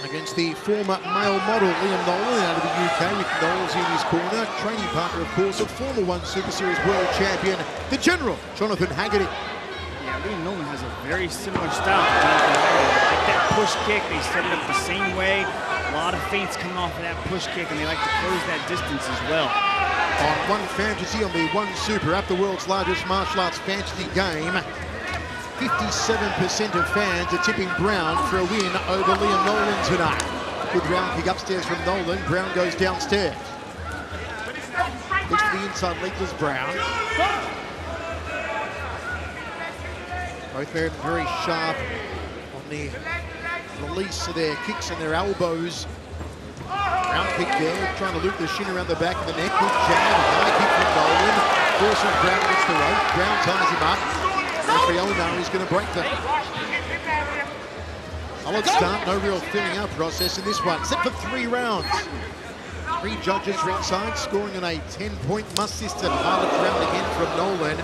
against the former male model Liam Nolan out of the UK, with Knowles in his corner. Training partner, of course, of former One Super Series world champion, the General, Jonathan Haggerty. Yeah, Liam Nolan has a very similar style to Jonathan Haggerty. Like that push kick, they set it up the same way. A lot of feints coming off of that push kick, and they like to close that distance as well. On One Fantasy on the One Super app, the world's largest martial arts fantasy game, 57% of fans are tipping Brown for a win over Liam Nolan tonight. Good round kick upstairs from Nolan. Brown goes downstairs. Looks to the inside leg was Brown. Both men very sharp on the release of their kicks and their elbows. Brown kick there, trying to loop the shin around the back of the neck. Good jab, high kick from Nolan. Forces Brown against the rope. Brown ties him up. Referee Onar is going to break them. Solid start, no real filling out process in this one. Set for 3 rounds. 3 judges ringside, scoring on a 10-point must system. Highlights round again from Nolan.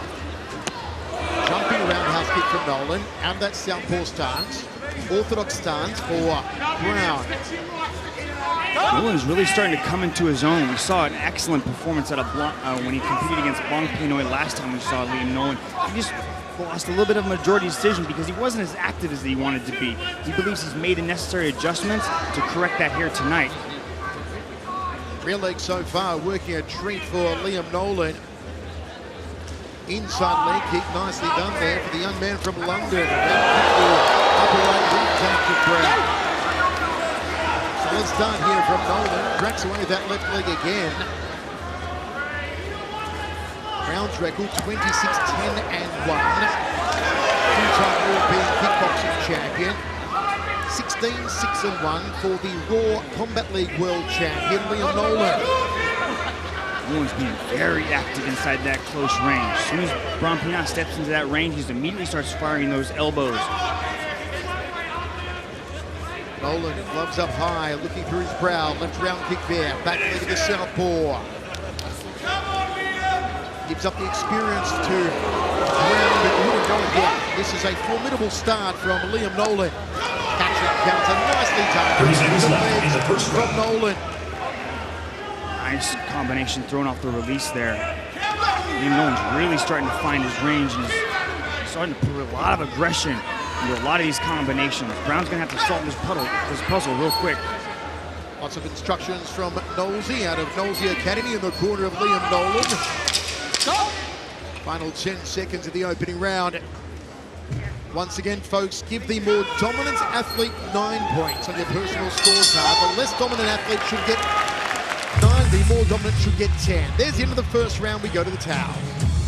Jumping roundhouse kick from Nolan. And that southpaw stance. Orthodox stance for Brown. Nolan's really starting to come into his own. We saw an excellent performance out of when he competed against Blanc Pinoy last time we saw Liam Nolan. He just lost a little bit of majority decision because he wasn't as active as he wanted to be. He believes he's made the necessary adjustments to correct that here tonight. Rear leg so far working a treat for Liam Nolan. Inside leg kick, nicely done there for the young man from London. Upper right rib tap to Brown. Solid start here from Nolan. Cracks away that left leg again. Brown's record 26-10-1. Two-time European kickboxing champion. 16-6-1 for the Raw Combat League world champion Liam Nolan. Nolan's being very active inside that close range. As soon as Bron Pinas steps into that range, he immediately starts firing those elbows. Nolan gloves up high, looking through his brow. Left round kick there. Back leg of the southpaw. Gives up the experience to Brown, but wouldn't go again. This is a formidable start from Liam Nolan. Catch and counter, nicely done. 30 seconds left in the first round. From Nolan. Nice combination thrown off the release there. Liam Nolan's really starting to find his range, and he's starting to put a lot of aggression into a lot of these combinations. Brown's gonna have to solve this puzzle real quick. Lots of instructions from Nosey out of Nosey Academy in the corner of Liam Nolan. Final 10 seconds of the opening round. Once again, folks, give the more dominant athlete 9 points on your personal scorecard. The less dominant athlete should get 9, the more dominant should get 10. There's the end of the first round. We go to the towel.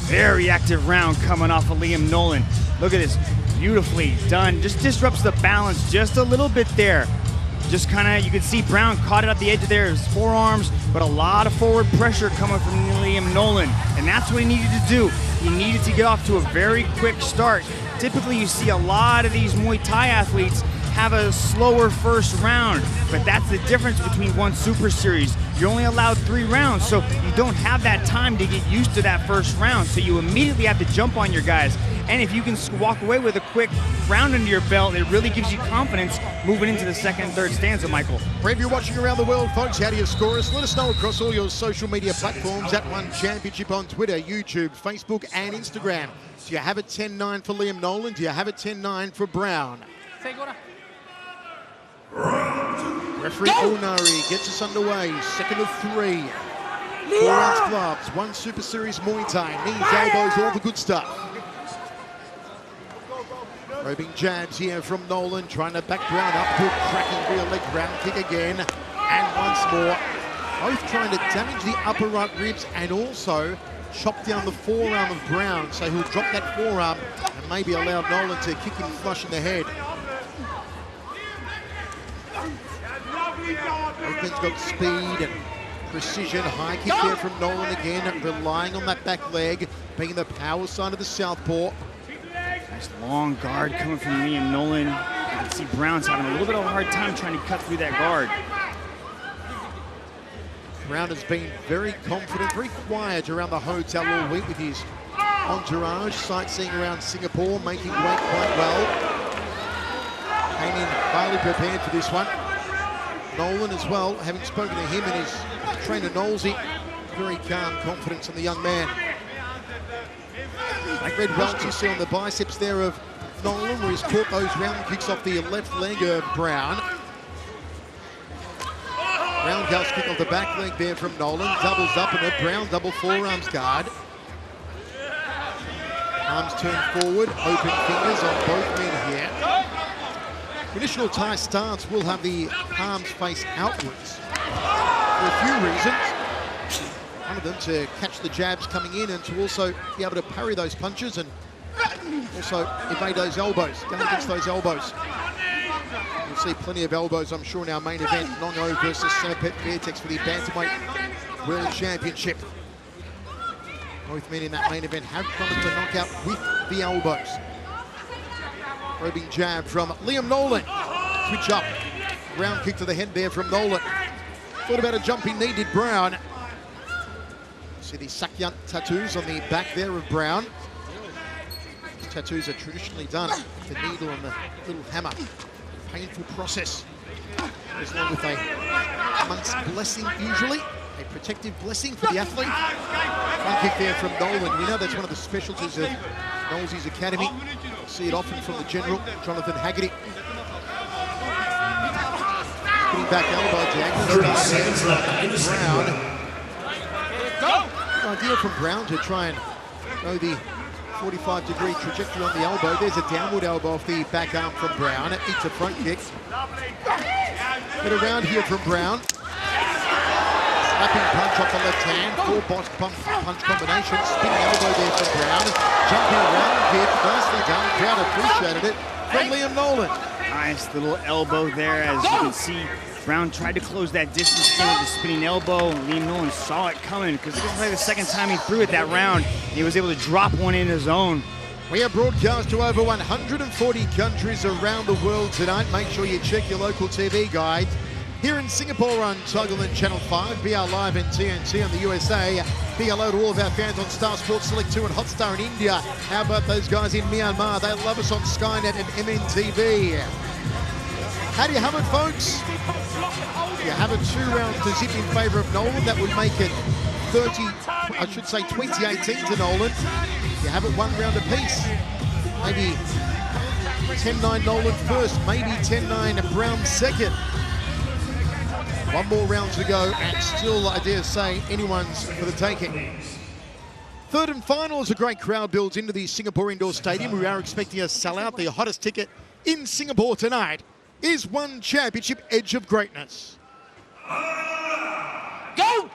Very active round coming off of Liam Nolan. Look at this, beautifully done. Just disrupts the balance just a little bit there. Just kind of, you can see Brown caught it at the edge of there, his forearms, but a lot of forward pressure coming from Liam Nolan. And that's what he needed to do. He needed to get off to a very quick start. Typically, you see a lot of these Muay Thai athletes have a slower first round, but that's the difference between One Super Series. You're only allowed 3 rounds, so you don't have that time to get used to that first round, so you immediately have to jump on your guys. And if you can walk away with a quick round under your belt, it really gives you confidence moving into the second and third stanza, Michael. For you're watching around the world, folks, how do you score us? Let us know across all your social media platforms at One Championship on Twitter, YouTube, Facebook, and Instagram. Do you have a 10-9 for Liam Nolan? Do you have a 10-9 for Brown? Referee Onari gets us underway. Second of 3. 4 ounce gloves, One Super Series Muay Thai. Knees, elbows, all the good stuff. Probing jabs here from Nolan, trying to back Brown up. Good cracking rear leg round kick again. And once more. Both trying to damage the upper right ribs and also chop down the forearm of Brown. So he'll drop that forearm and maybe allow Nolan to kick him flush in the head. Both men's got speed and precision. High kick there from Nolan again, relying on that back leg, being the power side of the southpaw. Nice long guard coming from Liam Nolan. You can see Brown's having a little bit of a hard time trying to cut through that guard. Brown has been very confident, very quiet around the hotel all week with his entourage, sightseeing around Singapore, making weight quite well. Came in highly prepared for this one. Nolan as well, having spoken to him and his trainer Nolsey, very calm confidence in the young man. Red welts you see on the biceps there of Nolan, where he's caught those round kicks off the left leg of Brown. Roundhouse kick off the back leg there from Nolan, doubles up and a Brown double forearms guard. Arms turned forward, open fingers on both men here. Traditional Thai stance will have the arms face outwards for a few reasons. One of them to catch the jabs coming in and to also be able to parry those punches and also evade those elbows, go against those elbows. You'll see plenty of elbows, I'm sure, in our main event, Nongo versus Semipet Fairtex for the Bantamweight World Championship. Both men in that main event have promised to knock out with the elbows. Probing jab from Liam Nolan. Switch up. Round kick to the head there from Nolan. Thought about a jumping knee, did Brown. See the Sakyant tattoos on the back there of Brown. These tattoos are traditionally done. The needle and the little hammer. Painful process. As long with a monk's blessing usually. A protective blessing for the athlete. One kick there from Nolan. We know that's one of the specialties of Nolsey's academy. See it often from the general, Jonathan Haggerty. Putting back elbow diagonal. 30 seconds left in the Brown. Go! Good idea from Brown to try and go the 45-degree trajectory on the elbow. There's a downward elbow off the back arm from Brown. It eats a front kick. Get around here from Brown. Slapping punch off the left hand. Full boss punch combination. Spinning elbow there from Brown. Jumping around kick. Nicely done. Crowd appreciated it from Liam Nolan. Nice little elbow there, as you can see. Brown tried to close that distance with the spinning elbow. Liam Nolan saw it coming because it was probably the second time he threw it that round. He was able to drop one in his own. We are broadcast to over 140 countries around the world tonight. Make sure you check your local TV guides. Here in Singapore on Toggleland Channel 5, BR Live and TNT on the USA. Big hello to all of our fans on Star Sports Select 2 and Hotstar in India. How about those guys in Myanmar? They love us on Skynet and MNTV. How do you have it, folks? You have it 2 rounds to zip in favour of Nolan. That would make it 2018 to Nolan. You have it 1 round apiece. Maybe 10-9 Nolan first, maybe 10-9 Brown second. 1 more round to go, and still, I dare say, anyone's for the taking. Third and final as a great crowd builds into the Singapore Indoor Stadium. We are expecting a sellout. The hottest ticket in Singapore tonight is One Championship Edge of Greatness. Go!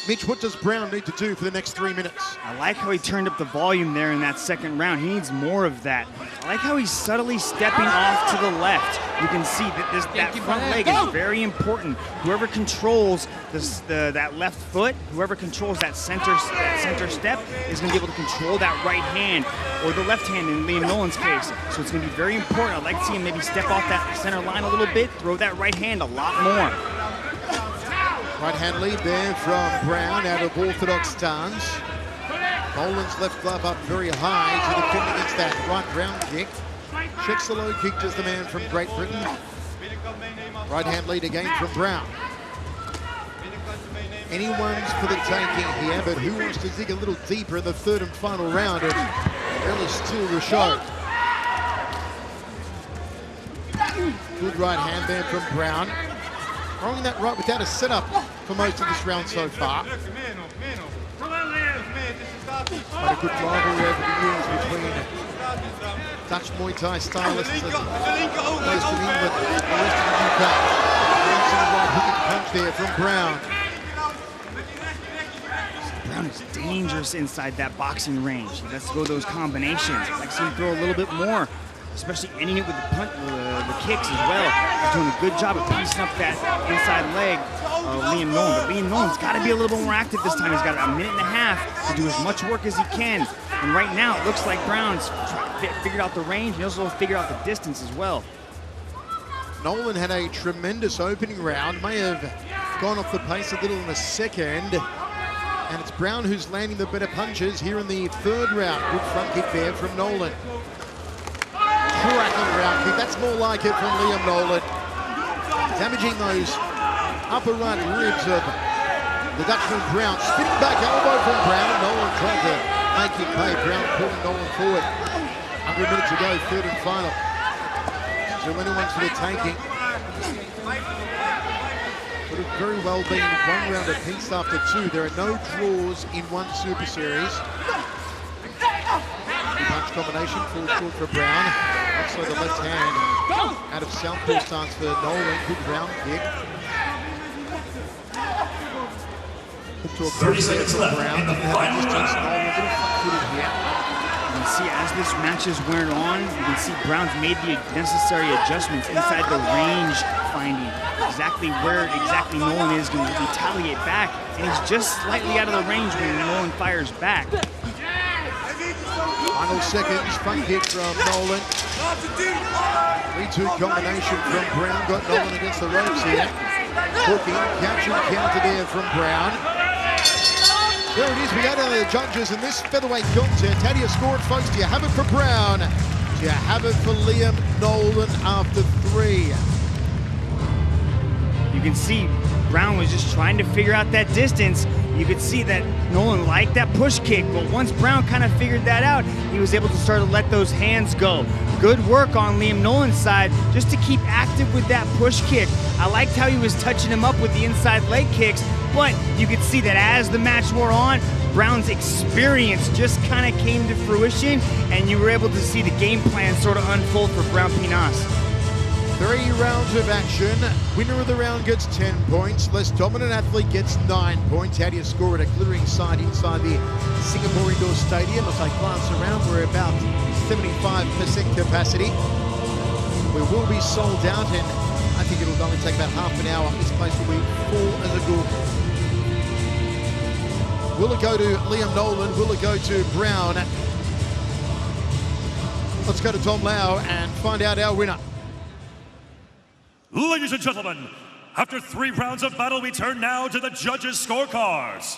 Mitch, what does Brown need to do for the next 3 minutes? I like how he turned up the volume there in that second round. He needs more of that. I like how he's subtly stepping off to the left. You can see that that front leg is very important. Whoever controls that left foot, whoever controls that center step is going to be able to control that right hand or the left hand in Liam Nolan's case. So it's going to be very important. I'd like to see him maybe step off that center line a little bit, throw that right hand a lot more. Right hand lead there from Brown out of orthodox stance. Nolan's left glove up very high to defend against that right round kick. Checks the low kick, does the man from Great Britain. Right hand lead again from Brown. Anyone's for the taking here, but who wants to dig a little deeper in the third and final round of really still the show? Good right hand there from Brown. Throwing that right without a setup for most of this round so far. Quite a good rivalry over the years between Dutch Muay Thai stylists as most of England and the rest of the UK. Right hooking punch there from Brown. Brown is dangerous inside that boxing range. He lets go those combinations. I like to see him throw a little bit more, especially ending it with the kicks as well. He's doing a good job of piecing up that inside leg of Liam Nolan. But Liam Nolan's got to be a little bit more active this time. He's got a minute and a half to do as much work as he can. And right now, it looks like Brown's figured out the range. He also figured out the distance as well. Nolan had a tremendous opening round. May have gone off the pace a little in the second. And it's Brown who's landing the better punches here in the third round. Good front kick there from Nolan. Cracking round kick. That's more like it from Liam Nolan. Damaging those upper right ribs of the Dutchman Brown. Spinning back elbow from Brown. Nolan tried to make it pay. Brown pulling Nolan forward. Under a minute to go, third and final. So anyone's for the taking. Could have very well been one round apiece after two. There are no draws in one Super Series. Punch combination, falls short for Brown. Also the left hand out of southpaw stance for Nolan. Good round kick. Hook to a 30 seconds left Brown. in the Didn't have final the distance. round. Nolan a little flat-footed here. You can see as this match is wearing on, you can see Brown's made the necessary adjustments inside the range finding. Exactly where Nolan is going to retaliate back, and he's just slightly out of the range when Nolan fires back. Final seconds, front kick from Nolan. 3-2 combination from Brown. Got Nolan against the ropes here. Hooking, catch and counter there from Brown. There it is, we go down to the judges in this featherweight contest. How do you score it, folks? Do you have it for Brown? Do you have it for Liam Nolan after 3? You can see Brown was just trying to figure out that distance. You could see that Nolan liked that push kick, but once Brown kind of figured that out, he was able to start to let those hands go. Good work on Liam Nolan's side just to keep active with that push kick. I liked how he was touching him up with the inside leg kicks, but you could see that as the match wore on, Brown's experience just kind of came to fruition, and you were able to see the game plan sort of unfold for Brown Pinas. 3 rounds of action. Winner of the round gets 10 points. Less dominant athlete gets 9 points. How do you score at a glittering side inside the Singapore Indoor Stadium? As I glance around, we're about 75% capacity. We will be sold out, and I think it'll only take about half an hour. This place will be full as a ghoul. Will it go to Liam Nolan? Will it go to Brown? Let's go to Tom Lau and find out our winner. Ladies and gentlemen, after 3 rounds of battle, we turn now to the judges' scorecards.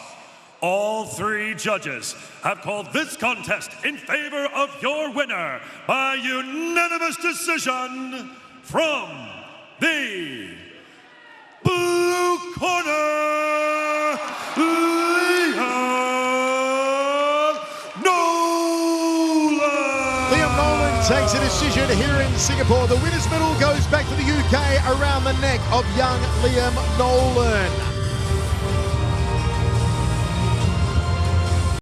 All 3 judges have called this contest in favor of your winner by unanimous decision from the blue corner, Liam Nolan. Liam Nolan takes a decision here in Singapore. The winner's medal goes back to the UK around the neck of young Liam Nolan.